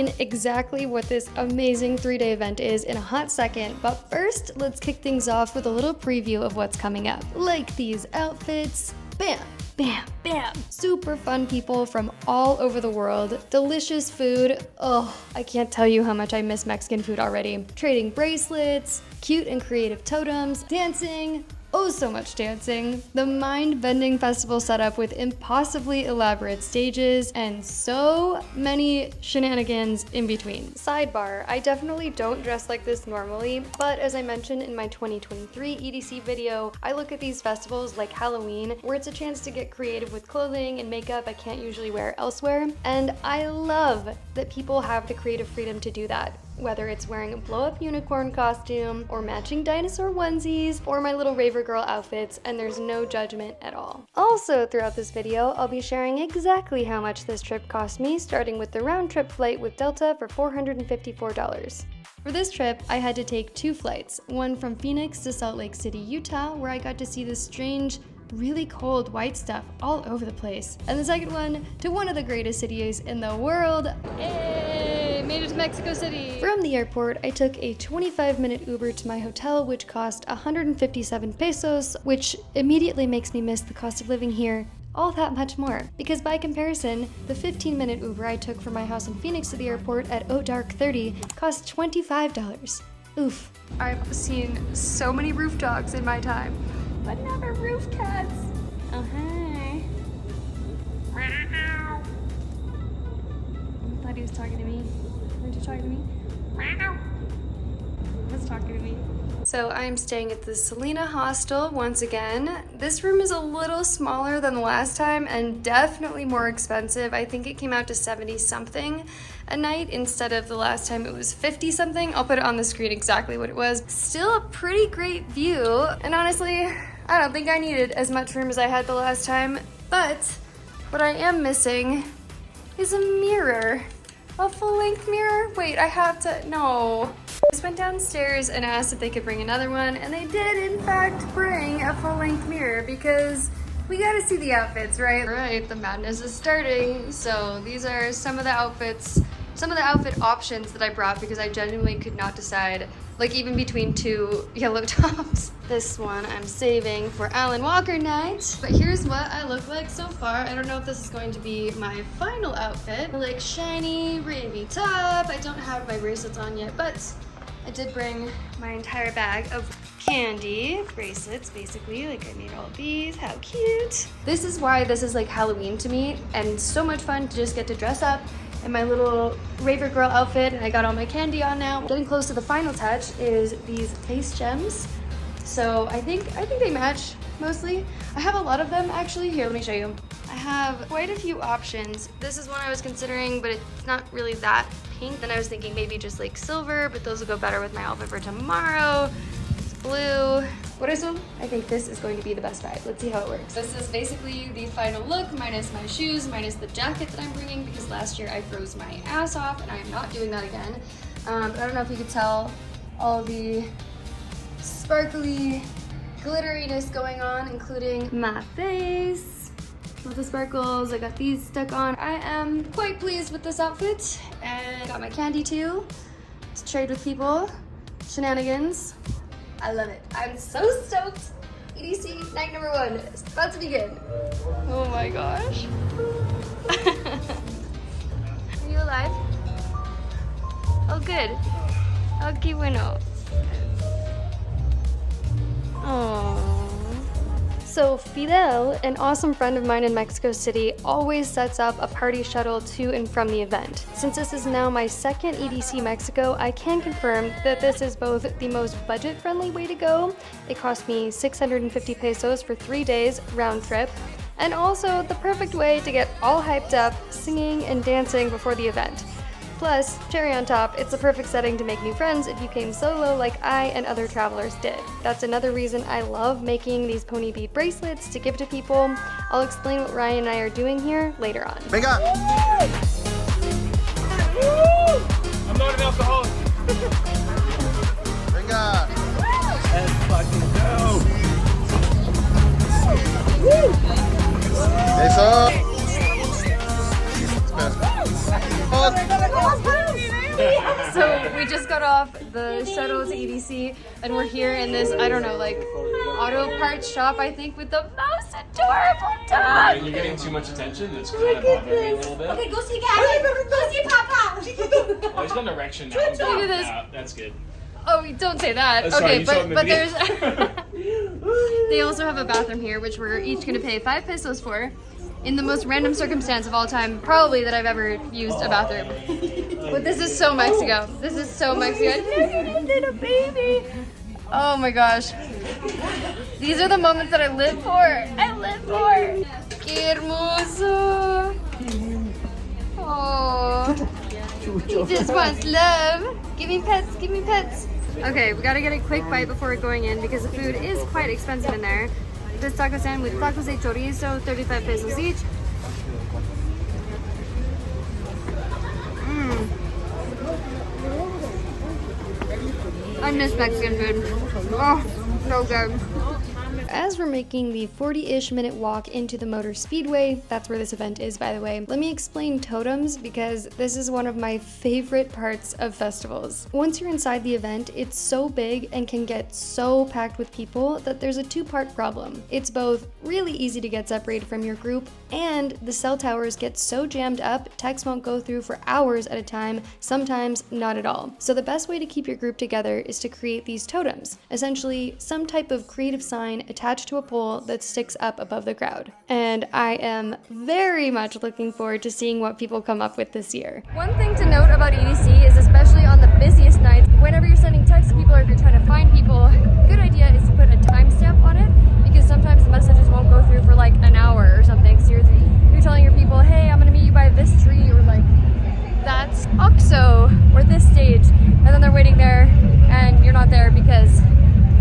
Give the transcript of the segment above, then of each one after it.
explain exactly what this amazing 3-day event is in a hot second, but first, let's kick things off with a little preview of what's coming up. Like these outfits, bam, bam, bam. Super fun people from all over the world, delicious food. Oh, I can't tell you how much I miss Mexican food already. Trading bracelets, cute and creative totems, dancing, oh so much dancing, the mind-bending festival setup with impossibly elaborate stages, and so many shenanigans in between. Sidebar, I definitely don't dress like this normally, but as I mentioned in my 2023 EDC video, I look at these festivals like Halloween, where it's a chance to get creative with clothing and makeup I can't usually wear elsewhere, and I love that people have the creative freedom to do that. Whether it's wearing a blow-up unicorn costume, or matching dinosaur onesies, or my little raver girl outfits, and there's no judgment at all. Also, throughout this video, I'll be sharing exactly how much this trip cost me, starting with the round-trip flight with Delta for $454. For this trip, I had to take 2 flights, one from Phoenix to Salt Lake City, Utah, where I got to see this strange, really cold white stuff all over the place. And the second one to one of the greatest cities in the world. Hey, made it to Mexico City. From the airport, I took a 25-minute Uber to my hotel, which cost 157 pesos, which immediately makes me miss the cost of living here all that much more. Because by comparison, the 15-minute Uber I took from my house in Phoenix to the airport at dark 30 cost $25. Oof. I've seen so many roof dogs in my time, but never roof cats. Oh, hey. Meow. I thought he was talking to me. Weren't you talking to me? Meow. He was talking to me. So I'm staying at the Selena hostel once again. This room is a little smaller than the last time and definitely more expensive. I think it came out to 70 something a night instead of the last time it was 50 something. I'll put it on the screen exactly what it was. Still a pretty great view, and honestly, I don't think I needed as much room as I had the last time, but what I am missing is a mirror. A full-length mirror? Wait, I have to, no. I just went downstairs and asked if they could bring another one, and they did in fact bring a full-length mirror because we gotta see the outfits, right? Right, the madness is starting. So these are some of the outfits, some of the outfit options that I brought because I genuinely could not decide, like even between 2 yellow tops. This one I'm saving for Alan Walker night. But here's what I look like so far. I don't know if this is going to be my final outfit. Like shiny, wavy top. I don't have my bracelets on yet, but I did bring my entire bag of candy, bracelets basically, like I made all these, how cute. This is why this is like Halloween to me and so much fun to just get to dress up in my little raver girl outfit, and I got all my candy on now. Getting close to the final touch is these face gems. So I think they match mostly. I have a lot of them actually. Here, let me show you. I have quite a few options. This is one I was considering, but it's not really that pink. Then I was thinking maybe just like silver, but those will go better with my outfit for tomorrow. It's blue. Por eso, I think this is going to be the best vibe. Let's see how it works. This is basically the final look, minus my shoes, minus the jacket that I'm bringing, because last year I froze my ass off, and I am not doing that again. But I don't know if you could tell all the sparkly glitteriness going on, including my face. With the sparkles, I got these stuck on. I am quite pleased with this outfit, and got my candy too to trade with people. Shenanigans. I love it. I'm so stoked. EDC night number 1 is about to begin. Oh my gosh. Are you alive? Oh good. Oh, qué bueno. Oh. So Fidel, an awesome friend of mine in Mexico City, always sets up a party shuttle to and from the event. Since this is now my second EDC Mexico, I can confirm that this is both the most budget-friendly way to go. It cost me 650 pesos for 3 days round trip, and also the perfect way to get all hyped up, singing and dancing before the event. Plus, cherry on top, it's the perfect setting to make new friends if you came solo like I and other travelers did. That's another reason I love making these pony bead bracelets to give to people. I'll explain what Ryan and I are doing here later on. Venga! I'm not an alcoholic. Venga! Let's fucking go! Eso! Go, go, go, go, go. off the shuttle to EDC, and we're here in this, I don't know, like auto parts shop, I think, with the most adorable dog. You're getting too much attention. That's kind of bothering me a little bit. Okay, go see Daddy. Go see Papa. Oh, he's got an erection now. Look at this. Yeah, that's good. Oh, don't say that. Sorry, Okay, you saw it in the but video. there's they also have a bathroom here, which we're each gonna pay 5 pesos for, in the most random circumstance of all time, probably that I've ever used a bathroom. But this is so Mexico. This is so Mexico. Little baby. Oh my gosh. These are the moments that I live for. I live for. Qué hermoso. Oh. He just wants love. Give me pets, give me pets. Okay, we gotta get a quick bite before we're going in because the food is quite expensive in there. This taco stand with tacos de chorizo, 35 pesos each. I miss Mexican food. Oh, so good. As we're making the 40-ish minute walk into the Motor Speedway, that's where this event is, by the way, let me explain totems because this is one of my favorite parts of festivals. Once you're inside the event, it's so big and can get so packed with people that there's a two-part problem. It's both really easy to get separated from your group, and the cell towers get so jammed up, text won't go through for hours at a time, sometimes not at all. So the best way to keep your group together is to create these totems, essentially some type of creative sign attached to a pole that sticks up above the crowd. And I am very much looking forward to seeing what people come up with this year. One thing to note about EDC is, especially on the busiest nights, whenever you're sending texts to people or if you're trying to find people, a good idea is to put a timestamp on it, because sometimes the messages won't go through for like an hour or something. So you're telling your people, hey, I'm gonna meet you by this tree, or like, that's OXO, or this stage, and then they're waiting there and you're not there because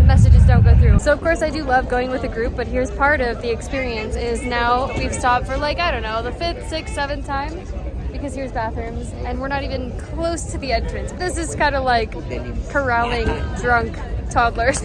messages don't go through. So of course I do love going with a group, but here's part of the experience is now we've stopped for like, I don't know, the 5th, 6th, 7th time because here's bathrooms and we're not even close to the entrance. This is kind of like corralling drunk toddlers.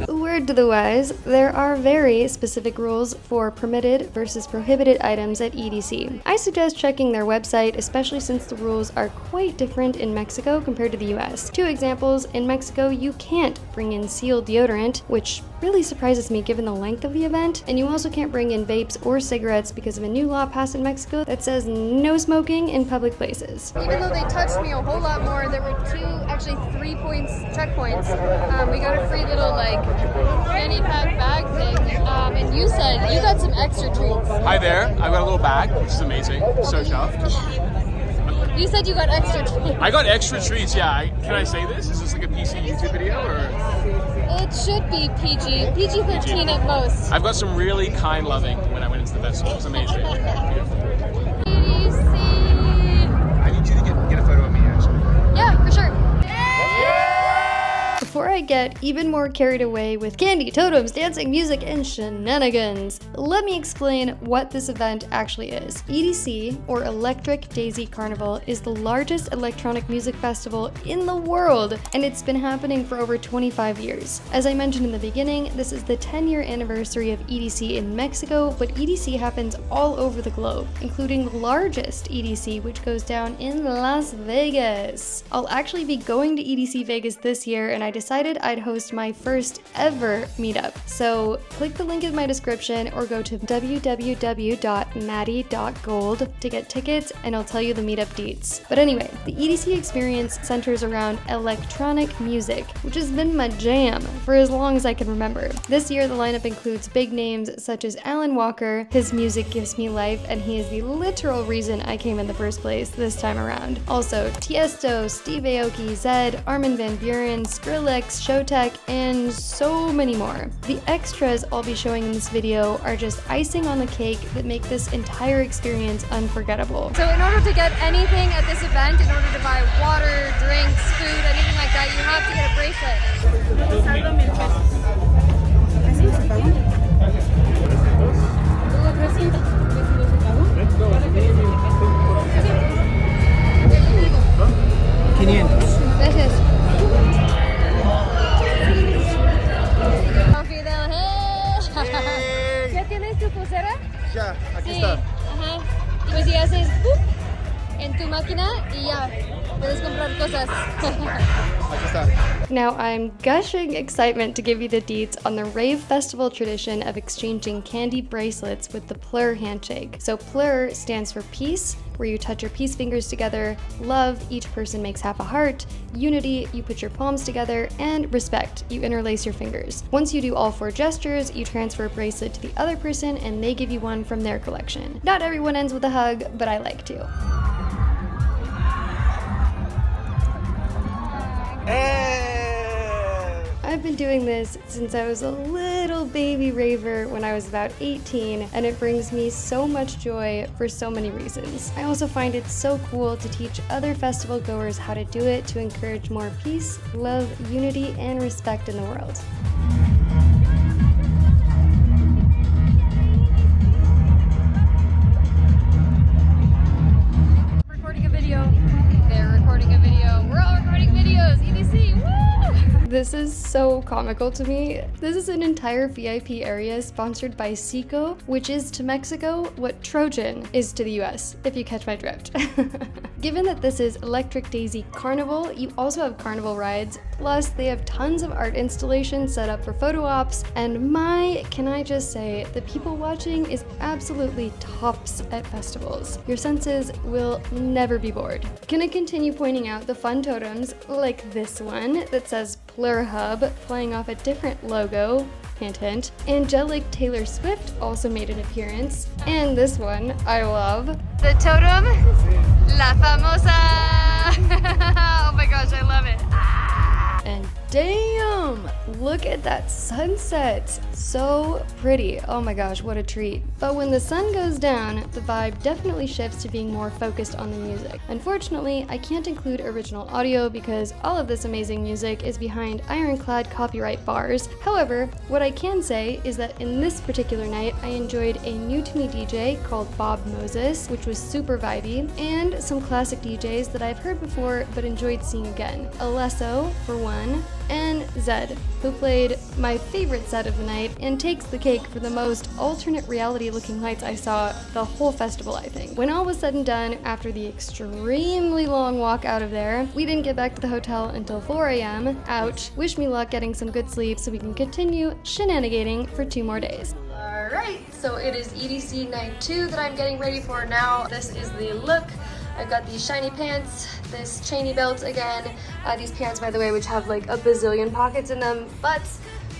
Word to the wise, there are very specific rules for permitted versus prohibited items at EDC. I suggest checking their website, especially since the rules are quite different in Mexico compared to the US. 2 examples, in Mexico you can't bring in sealed deodorant, which really surprises me given the length of the event, and you also can't bring in vapes or cigarettes because of a new law passed in Mexico that says no smoking in public places. Even though they touched me a whole lot more, there were 3 checkpoints. We got a free little like fanny pack bag thing, and you said you got some extra treats. Hi there. I got a little bag, which is amazing. So chuffed. You said you got extra treats. I got extra treats, yeah. Can I say this? Is this like a PC YouTube video or? It should be PG-13 at most. I've got some really kind loving when I went into the festival. It's amazing. EDC. I need you to get a photo of me, actually. Yeah, for sure. Before I get even more carried away with candy, totems, dancing, music, and shenanigans, let me explain what this event actually is. EDC, or Electric Daisy Carnival, is the largest electronic music festival in the world, and it's been happening for over 25 years. As I mentioned in the beginning, this is the 10-year anniversary of EDC in Mexico, but EDC happens all over the globe, including the largest EDC, which goes down in Las Vegas. I'll actually be going to EDC Vegas this year, and I decided I'd host my first ever meetup. So click the link in my description or go to www.maddie.gold to get tickets, and I'll tell you the meetup deets. But anyway, the EDC experience centers around electronic music, which has been my jam for as long as I can remember. This year the lineup includes big names such as Alan Walker. His music gives me life, and he is the literal reason I came in the first place this time around. Also Tiesto, Steve Aoki, Zed, Armin van Buuren, Skrillex, Showtek, and so many more. The extras I'll be showing in this video are just icing on the cake that make this entire experience unforgettable. So in order to get anything at this event, in order to buy water, drinks, food, anything like that, you have to get a bracelet. Gracias. ¿Ya tienes tu pulsera? Ya, aquí Sí, está. ajá. Pues si haces ¡pup! En tu máquina y ya. Puedes comprar cosas. Aquí está. Now I'm gushing excitement to give you the deets on the rave festival tradition of exchanging candy bracelets with the PLUR handshake. So PLUR stands for peace, where you touch your peace fingers together, love, each person makes half a heart, unity, you put your palms together, and respect, you interlace your fingers. Once you do all 4 gestures, you transfer a bracelet to the other person and they give you one from their collection. Not everyone ends with a hug, but I like to. I've been doing this since I was a little baby raver when I was about 18, and it brings me so much joy for so many reasons. I also find it so cool to teach other festival goers how to do it to encourage more peace, love, unity, and respect in the world. Recording a video. They're recording a video. We're all recording videos. EDC, woo! This is so comical to me. This is an entire VIP area sponsored by Seco, which is to Mexico what Trojan is to the US, if you catch my drift. Given that this is Electric Daisy Carnival, you also have carnival rides, plus they have tons of art installations set up for photo ops, and can I just say, the people watching is absolutely tops at festivals. Your senses will never be bored. Gonna continue pointing out the fun totems, like this one that says PLUR Hub, playing off a different logo. Hint, hint. Angelic Taylor Swift also made an appearance. And this one, I love. The totem, La Famosa. Oh my gosh, I love it. And damn, look at that sunset. So pretty. Oh my gosh, what a treat. But when the sun goes down, the vibe definitely shifts to being more focused on the music. Unfortunately, I can't include original audio because all of this amazing music is behind ironclad copyright bars. However, what I can say is that in this particular night, I enjoyed a new to me DJ called Bob Moses, which was super vibey, and some classic DJs that I've heard before but enjoyed seeing again. Alesso, for one, and Zed, who played my favorite set of the night and takes the cake for the most alternate reality looking lights I saw the whole festival, I think. When all was said and done, after the extremely long walk out of there, we didn't get back to the hotel until 4 a.m. Ouch. Wish me luck getting some good sleep so we can continue shenanigating for 2 more days. Alright, so it is EDC night 2 that I'm getting ready for now. This is the look. I've got these shiny pants, this chainy belt again, these pants, by the way, which have like a bazillion pockets in them, but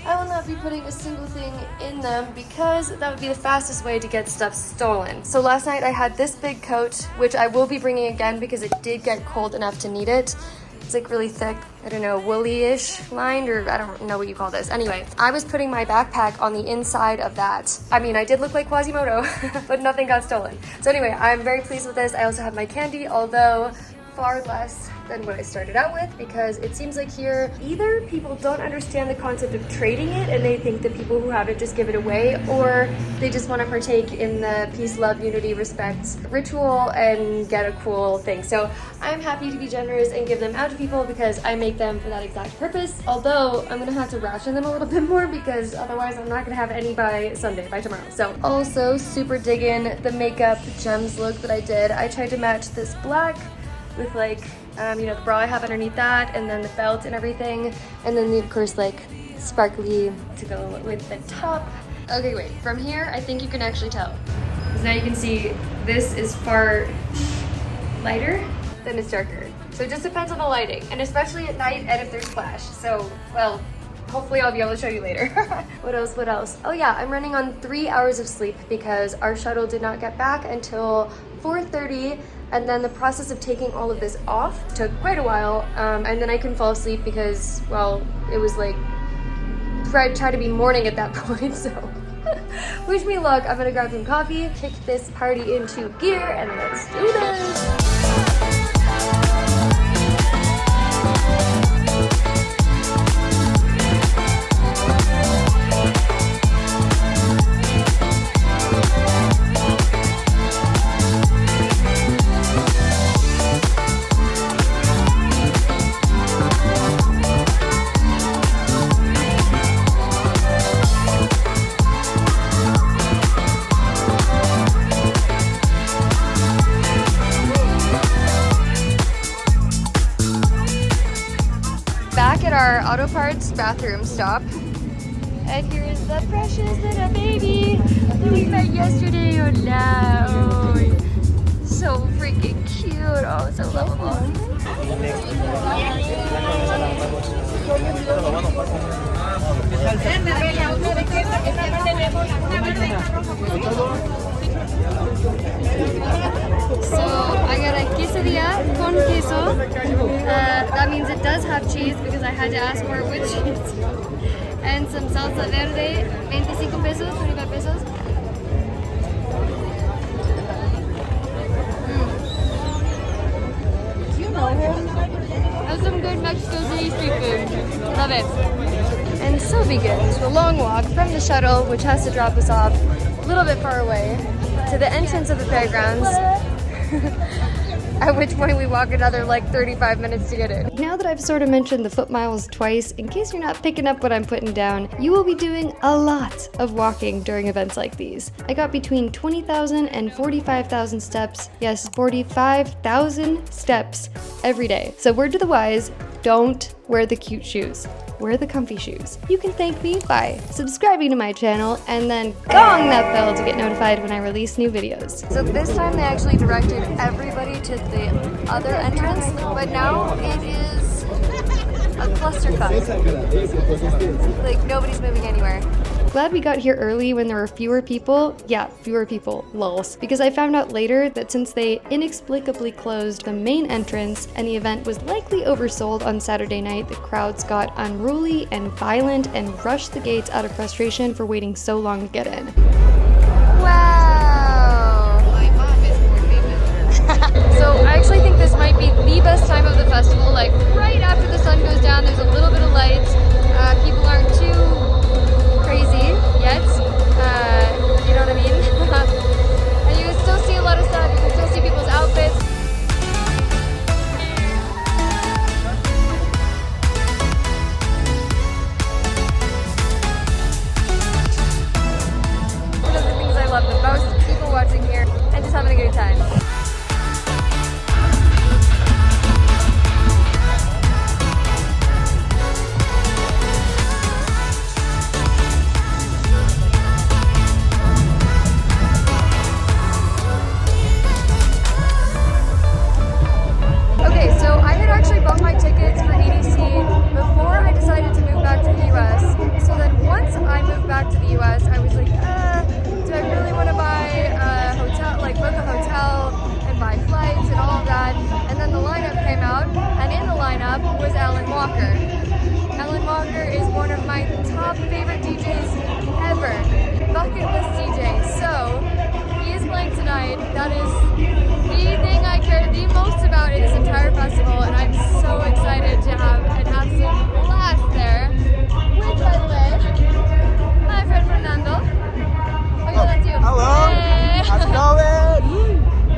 I will not be putting a single thing in them because that would be the fastest way to get stuff stolen. So last night I had this big coat, which I will be bringing again because it did get cold enough to need it. It's like really thick, I don't know, woolly-ish lined, or I don't know what you call this. Anyway, I was putting my backpack on the inside of that. I mean, I did look like Quasimodo, but nothing got stolen. So anyway, I'm very pleased with this. I also have my candy, although far less than what I started out with, because it seems like here either people don't understand the concept of trading it and they think that people who have it just give it away, or they just want to partake in the peace, love, unity, respect ritual and get a cool thing. So I'm happy to be generous and give them out to people because I make them for that exact purpose, although I'm gonna have to ration them a little bit more because otherwise I'm not gonna have any by Sunday, by tomorrow. So also super digging the makeup gems look that I did. I tried to match this black with like you know, the bra I have underneath that, and then the belt and everything, and then of course like sparkly to go with the top. Okay, wait, from here I think you can actually tell, because now you can see this is far lighter than it's darker. So it just depends on the lighting, and especially at night and if there's flash. So, well, hopefully I'll be able to show you later. What else? Oh yeah, I'm running on 3 hours of sleep because our shuttle did not get back until 4:30, and then the process of taking all of this off took quite a while, and then I couldn't fall asleep because, well, it was like, try to be morning at that point, so. Wish me luck. I'm gonna grab some coffee, kick this party into gear, and let's do this. Leopard's bathroom stop. And here's the precious little baby that we met yesterday. Oh no! So freaking cute. Oh, so lovable. So I got a quesadilla con queso. That means it does have cheese because I had to ask for it with cheese. And some salsa verde, 25 pesos, 25 pesos. Do you know him? That's some good Mexico City street food. Love it. And so begins the long walk from the shuttle, which has to drop us off a little bit far away, to the entrance of the fairgrounds. At which point we walk another like 35 minutes to get in. Now that I've sort of mentioned the foot miles twice, in case you're not picking up what I'm putting down, you will be doing a lot of walking during events like these. I got between 20,000 and 45,000 steps. Yes, 45,000 steps every day. So word to the wise, don't wear the cute shoes. Wear the comfy shoes. You can thank me by subscribing to my channel and then gong that bell to get notified when I release new videos. So this time they actually directed everybody to the other entrance, but now it is a clusterfuck. Like nobody's moving anywhere. Glad we got here early when there were fewer people. Yeah, fewer people, lols. Because I found out later that since they inexplicably closed the main entrance and the event was likely oversold on Saturday night, the crowds got unruly and violent and rushed the gates out of frustration for waiting so long to get in. Wow! My mom is more famous. So I actually think this might be the best time of the festival. Like right after the sun goes down, there's a little bit of light. People aren't too crazy yet, you know what I mean? And you can still see a lot of stuff, you can still see people's outfits. One of the things I love the most, people watching here and just having a good time. Bought my tickets for EDC before I decided to move back to the US. So then once I moved back to the US, I was like, do I really want to buy a hotel, like book a hotel and buy flights and all of that? And then the lineup came out, and in the lineup was Alan Walker. Alan Walker is one of my top favorite DJs ever. Bucket list DJ. So he is playing tonight. That is the thing I care the most about in this entire festival, and I'm so excited to have an absolute blast there. With, by the way, my friend Fernando. Oh yeah, that's you. Hello. Hey. How's it going?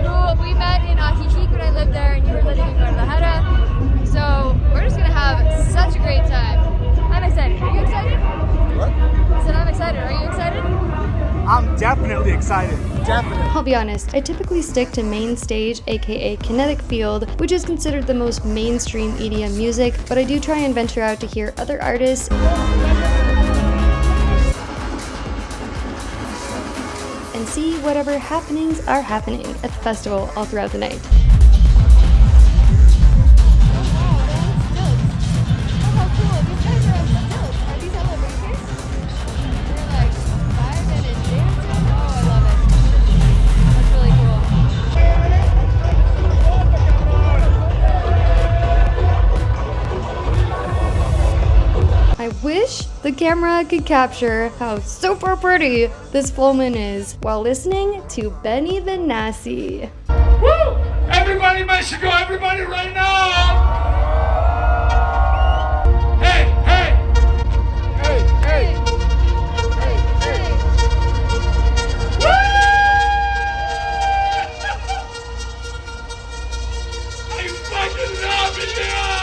Who we met in Ajijic when I lived there, and you were living in Guadalajara. So we're just gonna have such a great time. I'm excited. Are you excited? What? I said I'm excited. Are you excited? I'm definitely excited. Definitely. I'll be honest, I typically stick to main stage, aka kinetic field, which is considered the most mainstream EDM music, but I do try and venture out to hear other artists and see whatever happenings are happening at the festival all throughout the night. Wish the camera could capture how super pretty this full moon is while listening to Benny Benassi. Woo! Everybody in Mexico, everybody right now! Hey, hey! Hey, hey. Woo! I fucking love it now!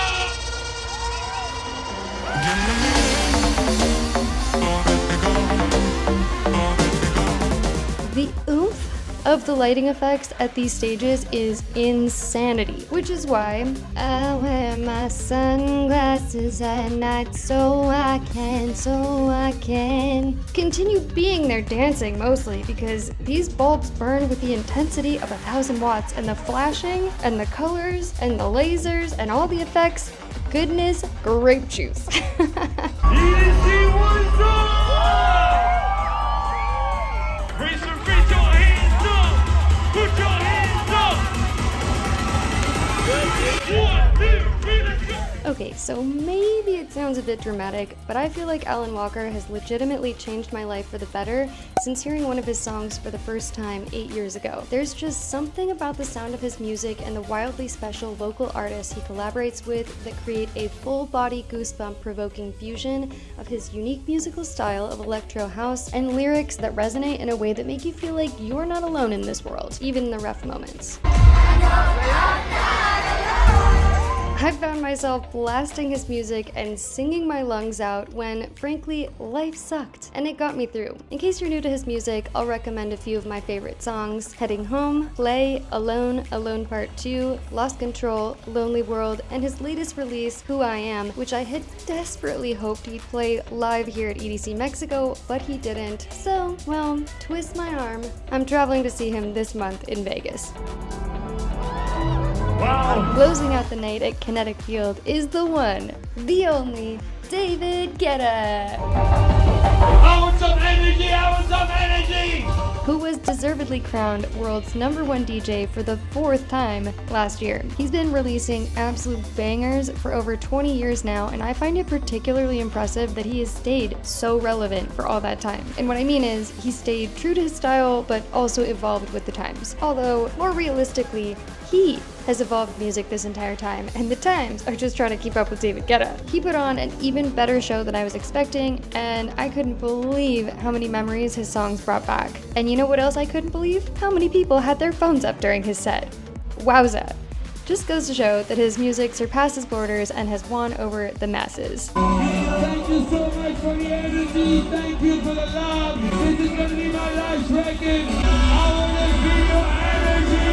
The oomph of the lighting effects at these stages is insanity, which is why I wear my sunglasses at night so I can continue being there dancing, mostly because these bulbs burn with the intensity of 1,000 watts, and the flashing and the colors and the lasers and all the effects, goodness grape juice. EDC, what's up? Raise your hands up! Put your hands up! 1, 2, 3, let's go! Okay, so maybe it sounds a bit dramatic, but I feel like Alan Walker has legitimately changed my life for the better since hearing one of his songs for the first time 8 years ago. There's just something about the sound of his music and the wildly special local artists he collaborates with that create a full-body goosebump-provoking fusion of his unique musical style of electro house and lyrics that resonate in a way that make you feel like you're not alone in this world, even in the rough moments. I found myself blasting his music and singing my lungs out when, frankly, life sucked, and it got me through. In case you're new to his music, I'll recommend a few of my favorite songs: Heading Home, Play, Alone, Alone Part 2, Lost Control, Lonely World, and his latest release, Who I Am, which I had desperately hoped he'd play live here at EDC Mexico, but he didn't. So, well, twist my arm. I'm traveling to see him this month in Vegas. Wow! Closing out the night at Kinetic Field is the one, the only, David Guetta, I want some energy! I want some energy! who was deservedly crowned world's #1 DJ for the 4th time last year. He's been releasing absolute bangers for over 20 years now, and I find it particularly impressive that he has stayed so relevant for all that time. And what I mean is, he stayed true to his style, but also evolved with the times. Although, more realistically, he has evolved music this entire time, and the times are just trying to keep up with David Guetta. He put on an even better show than I was expecting, and I couldn't believe how many memories his songs brought back. And you know what else I couldn't believe? How many people had their phones up during his set. Wowza. Just goes to show that his music surpasses borders and has won over the masses. Thank you so much for the energy. Thank you for the love. This is gonna be my last record. I wanna feel your energy.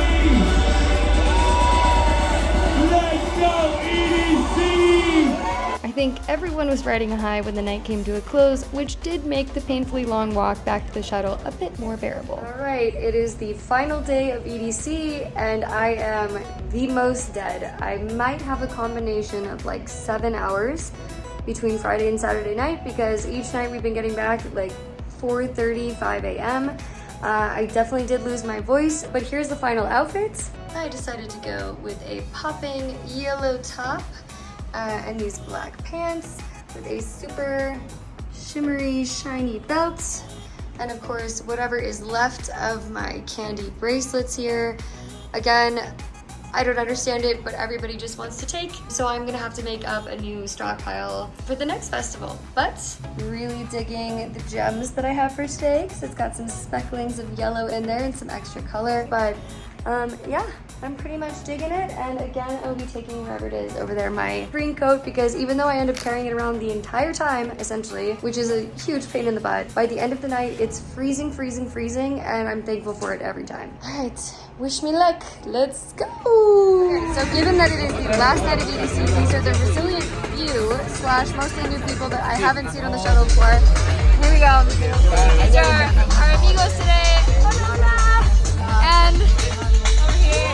Let's go, EDC! I think everyone was riding a high when the night came to a close, which did make the painfully long walk back to the shuttle a bit more bearable. Alright, it is the final day of EDC, and I am the most dead. I might have a combination of like 7 hours between Friday and Saturday night, because each night we've been getting back at like 4:30, 5 a.m. I definitely did lose my voice, but here's the final outfits. I decided to go with a popping yellow top and these black pants with a super shimmery, shiny belt. And of course, whatever is left of my candy bracelets here. Again, I don't understand it, but everybody just wants to take. So I'm gonna have to make up a new stockpile for the next festival. But really digging the gems that I have for today, because it's got some specklings of yellow in there and some extra color. But yeah, I'm pretty much digging it. And again, I'll be taking wherever it is over there, my green coat, because even though I end up carrying it around the entire time, essentially, which is a huge pain in the butt, by the end of the night, it's freezing, freezing, freezing, and I'm thankful for it every time. All right, wish me luck. Let's go. Okay, so given that it is the last night of EDC, these are the resilient few / mostly new people that I haven't seen on the shuttle before. Here we go. These are our amigos today. And over here.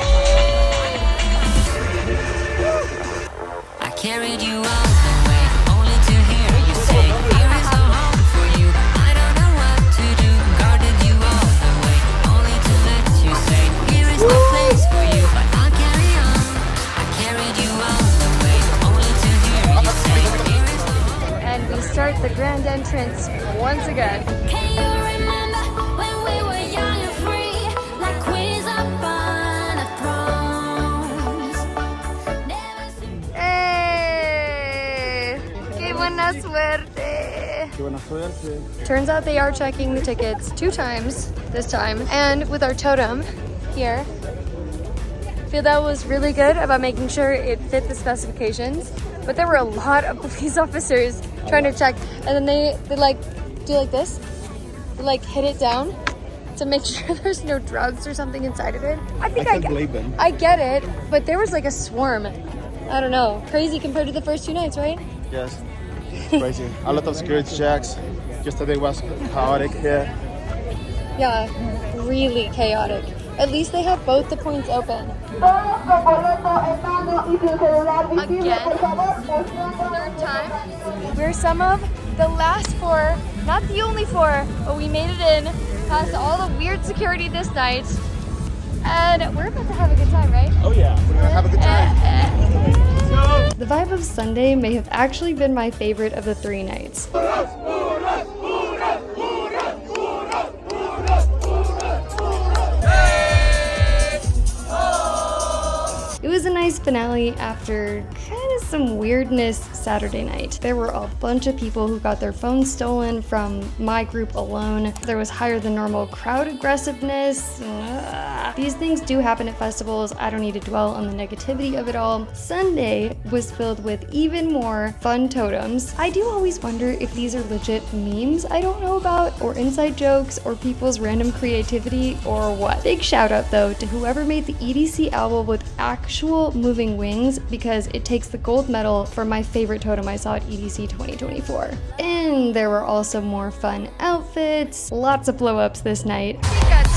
I carried you all the way, only to hear you say, here is no home for you. I don't know what to do, guarded you all the way, only to let you say, here is no place for you, but I'll carry on. I carried you all the way, only to hear you say, here is no home. And we start the grand entrance once again. Can you remember when we were young and free, like queens up on a throne? Never seen. Hey! ¡Qué buena suerte! Qué buena suerte. Turns out they are checking the tickets 2 times this time. And with our totem here, I feel that was really good about making sure it fit the specifications. But there were a lot of police officers trying to check, and then they like do like this. They like hit it down to make sure there's no drugs or something inside of it. I think I can't believe them. I get it, but there was like a swarm. I don't know. Crazy compared to the first 2 nights, right? Yes, crazy. A lot of security checks. Yesterday was chaotic here. Yeah, really chaotic. At least they have both the points open. Again, third time. We're some of the last 4, not the only 4, but we made it in past all the weird security this night. And we're about to have a good time, right? Oh yeah, we're gonna have a good time. The vibe of Sunday may have actually been my favorite of the 3 nights. It was a nice finale after kind of some weirdness Saturday night. There were a bunch of people who got their phones stolen from my group alone. There was higher than normal crowd aggressiveness. These things do happen at festivals. I don't need to dwell on the negativity of it all. Sunday was filled with even more fun totems. I do always wonder if these are legit memes I don't know about, or inside jokes, or people's random creativity, or what. Big shout out though to whoever made the EDC album with actual moving wings, because it takes the gold medal for my favorite totem I saw at EDC 2024. And there were also more fun outfits, lots of blow ups this night. We got 2.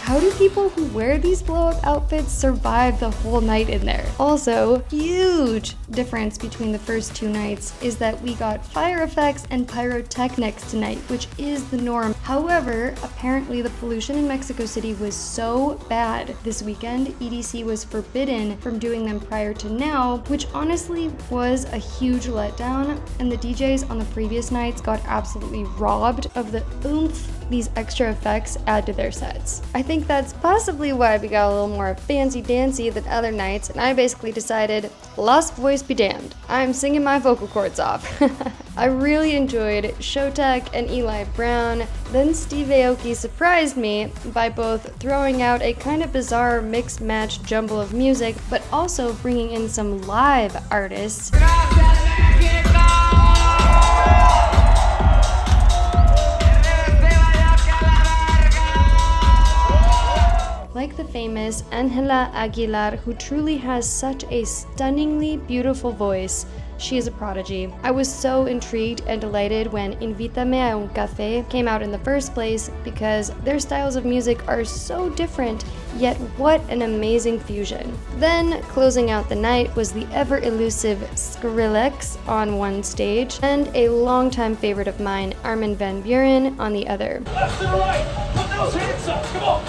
How do people who wear these blow-up outfits survive the whole night in there? Also, huge difference between the first 2 nights is that we got fire effects and pyrotechnics tonight, which is the norm. However, apparently the pollution in Mexico City was so bad this weekend, EDC was forbidden from doing them prior to now, which honestly was a huge letdown, and the DJs on the previous nights got absolutely robbed of the oomph these extra effects add to their sets. I think that's possibly why we got a little more fancy-dancy than other nights, and I basically decided, lost voice be damned. I'm singing my vocal cords off. I really enjoyed Showtek and Eli Brown. Then Steve Aoki surprised me by both throwing out a kind of bizarre mixed-match jumble of music, but also bringing in some live artists. Like the famous Angela Aguilar, who truly has such a stunningly beautiful voice. She is a prodigy. I was so intrigued and delighted when Invítame a un café came out in the first place, because their styles of music are so different, yet what an amazing fusion. Then, closing out the night was the ever-elusive Skrillex on one stage, and a longtime favorite of mine, Armin van Buuren, on the other. Left to the right. Put those hands up. Come on.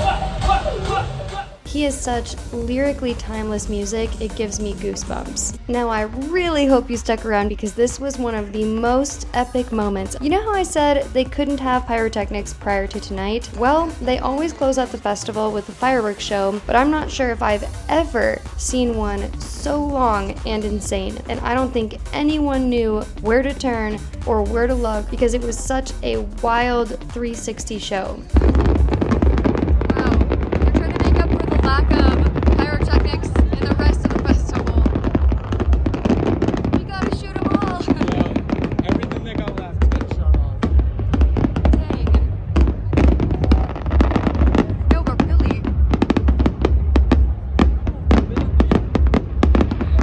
He has such lyrically timeless music, it gives me goosebumps. Now I really hope you stuck around, because this was one of the most epic moments. You know how I said they couldn't have pyrotechnics prior to tonight? Well, they always close out the festival with a fireworks show, but I'm not sure if I've ever seen one so long and insane. And I don't think anyone knew where to turn or where to look, because it was such a wild 360 show. Lack of pyrotechnics in the rest of the festival. You gotta shoot them all. Yeah, everything they got left got shot off. Dang. No, but really.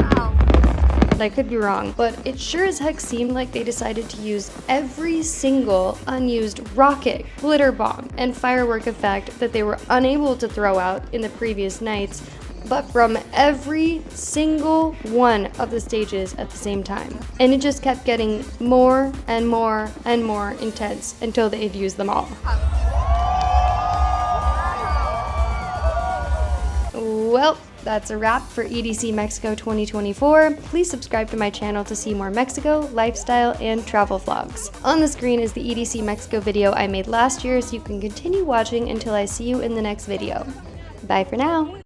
Wow. I could be wrong, but it sure as heck seemed like they decided to use every single unused rocket, glitter bomb, and firework effect that they were unable to throw out in the previous nights, but from every single one of the stages at the same time. And it just kept getting more and more and more intense until they had used them all. Well, that's a wrap for EDC Mexico 2024. Please subscribe to my channel to see more Mexico, lifestyle, and travel vlogs. On the screen is the EDC Mexico video I made last year, so you can continue watching until I see you in the next video. Bye for now.